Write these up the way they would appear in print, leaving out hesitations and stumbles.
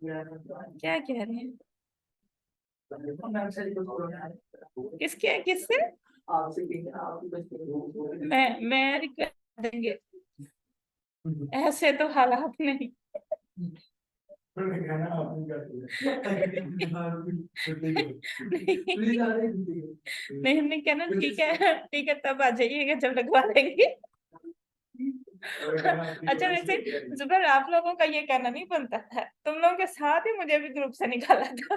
क्या कह रहे हैं? किसके किससे? मैं रिक्वेस्ट देंगे, ऐसे तो हालात नहीं। नहीं नहीं कहना, ठीक है तब आ जाइएगा जब लगवा लेंगे। अच्छा वैसे जुबैर, आप लोगों का ये कहना नहीं बनता था, तुम लोगों के साथ ही मुझे भी ग्रुप से निकाला था।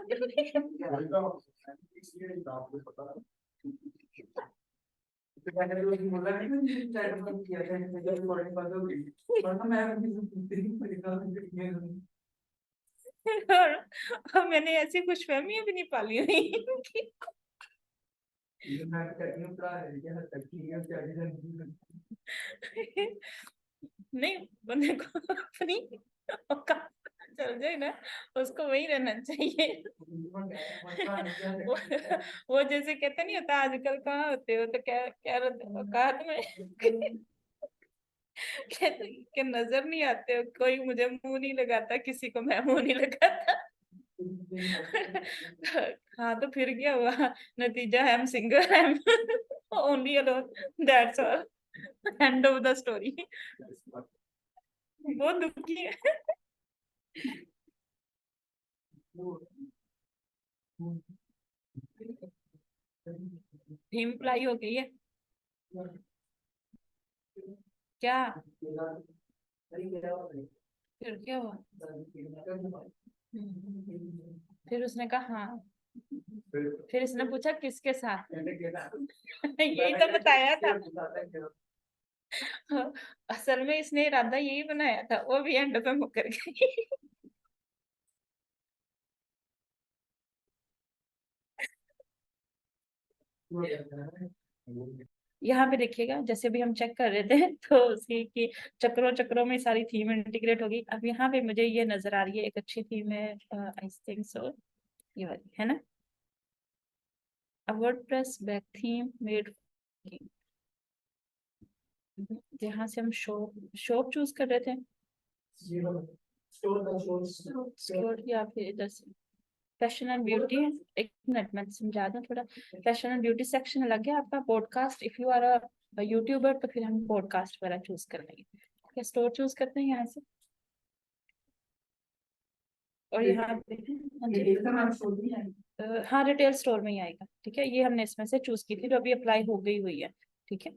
और मैंने ऐसी खुशफहमी भी नहीं पाली हुई। नहीं, बंदे को अपनी औकात चल जाए ना, उसको वही रहना चाहिए। वो, वो जैसे कहते नहीं होता, आजकल कहाँ होते हो, तो क्या क्या रहते हो औकात में। कहते कि नजर नहीं आते हो, कोई मुझे मुंह नहीं लगाता, किसी को मैं मुंह नहीं लगाता। हाँ तो फिर क्या हुआ, नतीजा है हम सिंगल, है only alone, that's all, end of the story. बहुत दुखी है। थीम अप्लाई हो गई है क्या? फिर क्या हुआ? फिर उसने कहा हाँ, फिर इसने पूछा किसके साथ? यही तो बताया था। असल में इसने इरादा यही बनाया था, वो भी एंड पे मुकर गई। यहाँ पे देखिएगा, जैसे भी हम चेक कर रहे थे तो उसकी कि चक्रों चक्रों में सारी थीम इंटीग्रेट होगी। अब यहाँ पे मुझे ये नजर आ रही है, एक अच्छी थीम है, आई थिंक सो, ये वाली है ना, वर्डप्रेस बैक थीम मेड, जहाँ से हम शॉप शॉप चूज कर रहे थे, स्टोर या फिर इधर से फैशन एंड ब्यूटी। एक मिनट मैं समझा दूं थोड़ा। फैशन एंड ब्यूटी सेक्शन अलग है आपका, podcast if you are a YouTuber तो फिर हम पॉडकास्ट वाला चूज कर लेंगे। क्या स्टोर चूज करते हैं यहाँ से, और यहाँ पे हाँ जी, हाँ रिटेल स्टोर में ही आएगा। ठीक है, ये हमने इसमें से चूज की थी, जो अभी अप्लाई हो गई हुई है। ठीक है,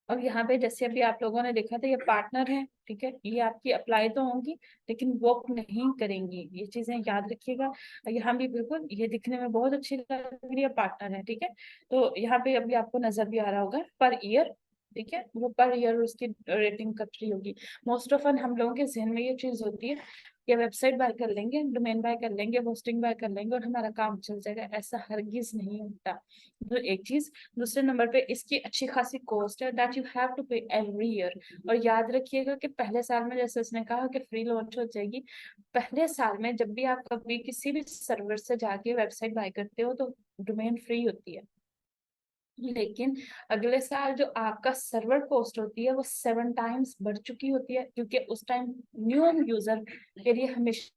अब यहाँ पे जैसे अभी आप लोगों ने देखा था, ये पार्टनर है। ठीक है, ये आपकी अप्लाई तो होंगी लेकिन वर्क नहीं करेंगी, ये चीजें याद रखिएगा। यहाँ भी बिल्कुल ये दिखने में बहुत अच्छी लग रही है, पार्टनर है। ठीक है, तो यहाँ पे अभी आपको नजर भी आ रहा होगा पर ईयर। ठीक है, वो पर ईयर उसकी रेटिंग कट रही होगी। मोस्ट ऑफ हम लोगों के जहन में ये चीज होती है कि वेबसाइट बाय कर लेंगे, डोमेन बाय कर लेंगे, होस्टिंग बाय कर लेंगे और हमारा काम चल जाएगा। ऐसा हरगिज नहीं होता। तो एक चीज, दूसरे नंबर पे इसकी अच्छी खासी कॉस्ट है दैट यू हैव टू पे एवरी ईयर। और याद रखिएगा कि पहले साल में, जैसे उसने कहा कि फ्री लॉन्च हो जाएगी, पहले साल में जब भी आप कभी किसी भी सर्वर से जाके वेबसाइट बाय करते हो तो डोमेन फ्री होती है। लेकिन अगले साल जो आपका सर्वर कॉस्ट होती है वो 7 टाइम्स बढ़ चुकी होती है, क्योंकि उस टाइम न्यू यूजर के लिए हमेशा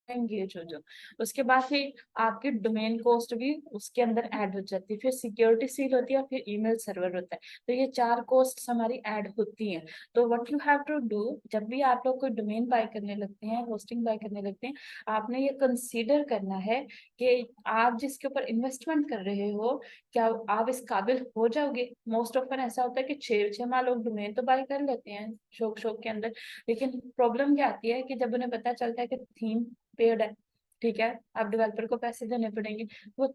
एंगेज हो जाओ। उसके बाद फिर आपकी डोमेन कॉस्ट भी उसके अंदर ऐड हो जाती है, फिर सिक्योरिटी सील होती है, फिर ईमेल सर्वर होता है। तो ये 4 कॉस्ट हमारी ऐड होती हैं। तो what you have to do, जब भी आप लोग कोई डोमेन बाय करने लगते हैं, होस्टिंग बाय करने लगते हैं, आपने ये कंसीडर करना है कि आप जिसके ऊपर इन्वेस्टमेंट कर रहे हो, क्या आप इस काबिल हो जाओगे। मोस्ट ऑफ ऐसा होता है कि 6 माह लोग डोमेन तो बाय कर लेते हैं शौक शौक के अंदर, लेकिन प्रॉब्लम क्या आती है कि जब उन्हें पता चलता है कि थीम पेड है, ठीक है, आप डेवलपर को पैसे देने पड़ेंगे, वो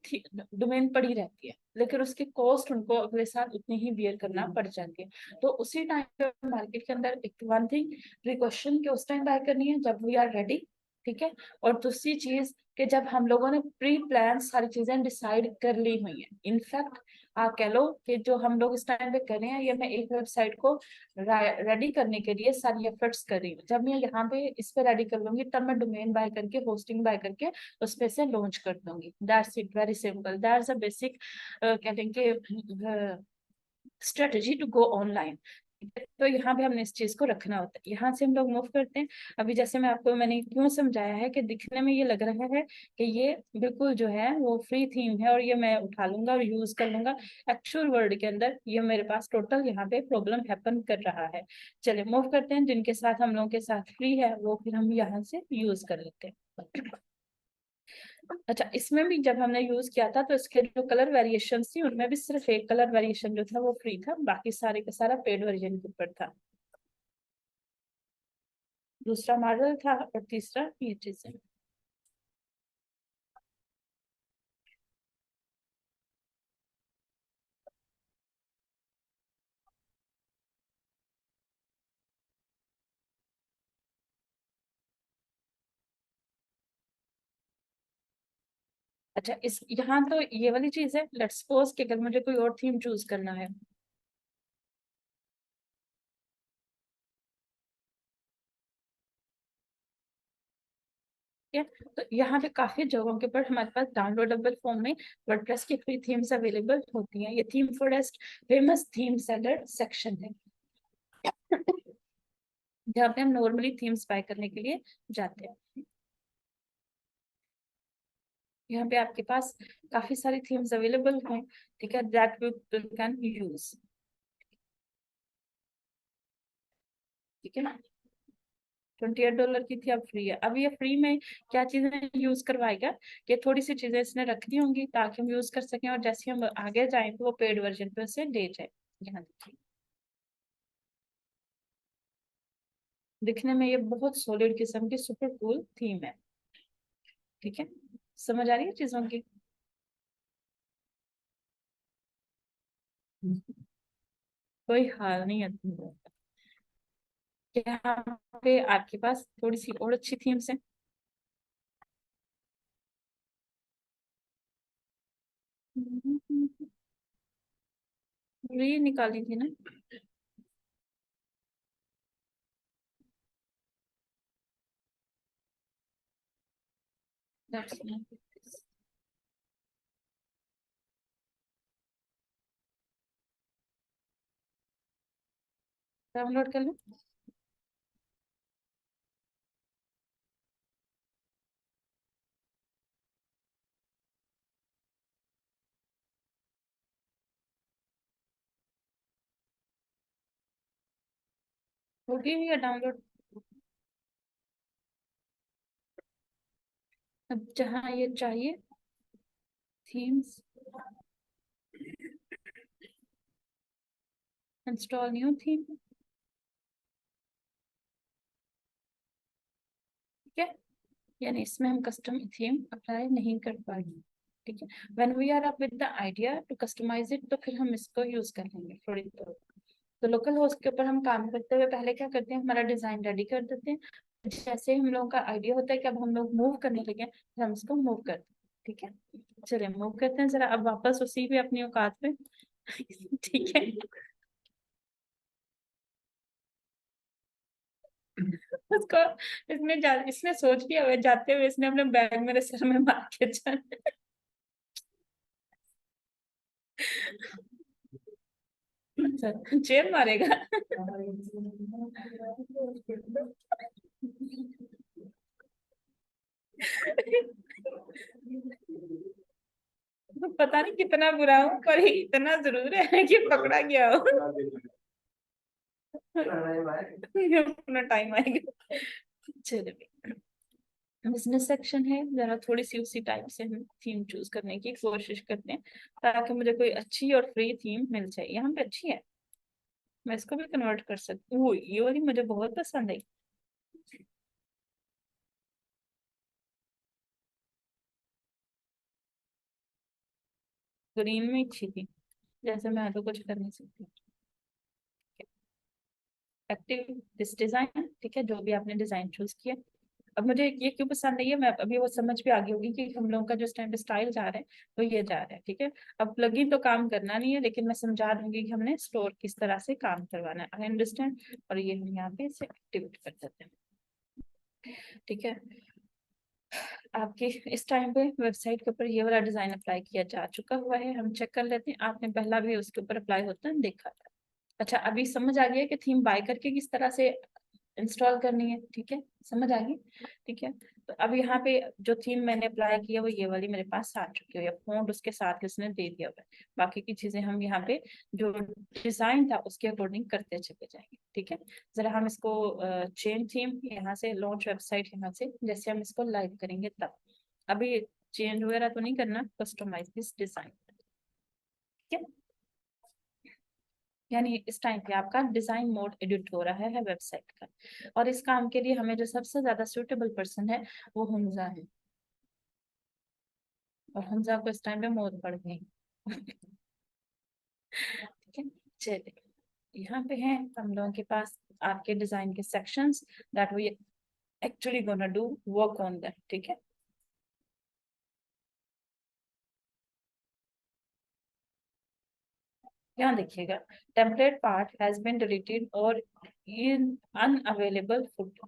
डोमेन पड़ी रहती है, लेकिन उसकी कॉस्ट उनको अगले साल उतनी ही बियर करना पड़ जाती है। तो उसी टाइम पे मार्केट के अंदर एक वन थिंग प्रिकॉशन के उस टाइम बाय करनी है जब वी आर रेडी। ठीक है, और दूसरी चीज कि जब हम लोगों ने प्री प्लान सारी चीजें डिसाइड कर ली हुई हैं। इनफैक्ट आप कह लो कि जो हम लोग इस टाइम पे कर रहे हैं, ये मैं एक वेबसाइट को रेडी करने के लिए सारी एफर्ट्स कर रही हूँ। जब मैं यहाँ पे इस पे रेडी कर लूंगी तब मैं डोमेन बाय करके, होस्टिंग बाय करके उस पे से लॉन्च कर दूंगी। That's it, very simple, that's a basic कहते हैं कि स्ट्रेटजी टू गो ऑनलाइन। तो यहाँ पे हमने इस चीज को रखना होता है। यहाँ से हम लोग मूव करते हैं। अभी जैसे मैंने क्यों समझाया है कि दिखने में ये लग रहा है कि ये बिल्कुल जो है वो फ्री थीम है और ये मैं उठा लूंगा और यूज कर लूंगा, एक्चुअल वर्ल्ड के अंदर ये मेरे पास टोटल यहाँ पे प्रॉब्लम हैपन कर रहा है। चलिए मूव करते हैं, जिनके साथ हम लोगों के साथ फ्री है वो फिर हम यहाँ से यूज कर लेते हैं। अच्छा, इसमें भी जब हमने यूज किया था तो इसके जो कलर वेरिएशन थी उनमें भी सिर्फ एक कलर वेरिएशन जो था वो फ्री था, बाकी सारे का सारा पेड वर्जन के ऊपर था। दूसरा मॉडल था और तीसरा ये चीजें। अच्छा, इस यहाँ तो ये वाली चीज है, लेट्स सपोज कि अगर मुझे कोई और थीम चूज करना है, ठीक है, तो यहाँ पे काफी जगहों के ऊपर हमारे पास डाउनलोडेबल फॉर्म में वर्डप्रेस की फ्री थीम्स अवेलेबल होती हैं। ये theme forest famous theme seller section है, जहाँ पे हम नॉर्मली थीम्स बाय करने के लिए जाते हैं। यहाँ पे आपके पास काफी सारी थीम्स अवेलेबल हैं, ठीक है, दैट वी कैन यूज, ठीक है ना। $28 की थी, अब फ्री है। अब ये फ्री में क्या चीजें यूज करवाएगा कि थोड़ी सी चीजें इसने रखनी होंगी ताकि हम यूज कर सकें, और जैसे हम आगे जाएं तो वो पेड वर्जन पे उसे दे जाए। यहाँ देखिए, दिखने में ये बहुत सॉलिड किस्म की सुपर कूल थीम है, ठीक है। समझ आ रही है चीजों की। कोई हाल नहीं है तुम, यहाँ पे आपके पास थोड़ी सी और अच्छी थीम्स हैं। ये निकाली थी ना। That's not this. डाउनलोड कर लो। हो गई है डाउनलोड। अब जहाँ ये चाहिए थीम्स, इंस्टॉल न्यू थीम, ठीक है। यानी इसमें हम कस्टम थीम अप्लाई नहीं कर पाएंगे, ठीक है। When we are up with the idea to customise it, तो फिर हम इसको यूज कर लेंगे थोड़ी देर। तो लोकल होस्ट के ऊपर हम काम करते हुए पहले क्या करते हैं, हमारा डिजाइन रेडी कर देते हैं। जैसे हम लोगों का आइडिया होता है कि अब हम लोग मूव करने लगे, फिर हम इसको मूव करते हैं, ठीक है। चलिए मूव करते हैं जरा अब वापस उसी पे अपनी औकात पे। ठीक है। उसको इसने सोच लिया हुआ है, जाते हुए इसने अपने बैग मेरे सर में मार के जाना। चेयर मारेगा। पता नहीं कितना बुरा हूँ, पर ये इतना जरूर है कि पकड़ा गया हो। अपना टाइम आएगा। चलिए, बिजनेस सेक्शन है, जरा थोड़ी सी उसी टाइप से हम थीम चूज करने की कोशिश करते हैं ताकि मुझे कोई अच्छी और फ्री थीम मिल जाए। यहाँ पे अच्छी है, मैं इसको भी कन्वर्ट कर सकती हूँ। ये वाली मुझे बहुत पसंद आई। ग्रीन में अच्छी थी, जैसे मैं तो कुछ कर नहीं सकती। एक्टिव दिस डिजाइन, ठीक है, जो भी आपने डिजाइन चूज किया। अब मुझे ये क्यों पसंद नहीं है, मैं अभी वो समझ पे आ गई होगी कि हम लोगों का जो स्टाइल जा रहा है वो ये जा रहा है, ठीक है। अब प्लगइन तो काम करना नहीं है, लेकिन मैं समझा दूंगी कि हमने स्टोर किस तरह से काम करवाना है, आई अंडरस्टैंड। और ये हम यहाँ पे इसे एक्टिवेट कर देते हैं, ठीक है। आपके इस टाइम पे वेबसाइट के ऊपर ये वाला डिजाइन अप्लाई किया जा चुका हुआ है, हम चेक कर लेते हैं। आपने पहला भी उसके ऊपर अप्लाई होता है देखा था, अच्छा, अभी समझ आ गया कि थीम बाय करके किस तरह से इंस्टॉल करनी है, ठीक है, समझ आ गई। ठीक है, तो अब यहाँ पे जो थीम मैंने अप्लाई किया वो ये वाली मेरे पास आ चुकी है, फॉन्ट उसके साथ उसने दे दिया हुआ है। बाकी की चीजें हम यहाँ पे जो डिजाइन था उसके अकॉर्डिंग करते चले जाएंगे। ठीक है, जरा हम इसको चेंज थीम यहाँ से, लॉन्च वेबसाइट यहाँ से जैसे हम इसको लाइव करेंगे तब, अभी चेंज वगैरह तो नहीं करना, कस्टमाइज दिस डिजाइन। ठीक है, यानी इस टाइम पे आपका डिजाइन मोड एडिट हो रहा है वेबसाइट का। और इस काम के लिए हमें जो सबसे ज्यादा सुटेबल पर्सन है वो हमजा है, और हमजा को इस टाइम पे मौत पड़ गई। ठीक है, चलिए यहाँ पे हैं हम लोगों के पास आपके डिजाइन के sections that we actually gonna do work on that. ठीक है, यहाँ देखिएगा, template part has been deleted और इन अनअवेलेबल फुट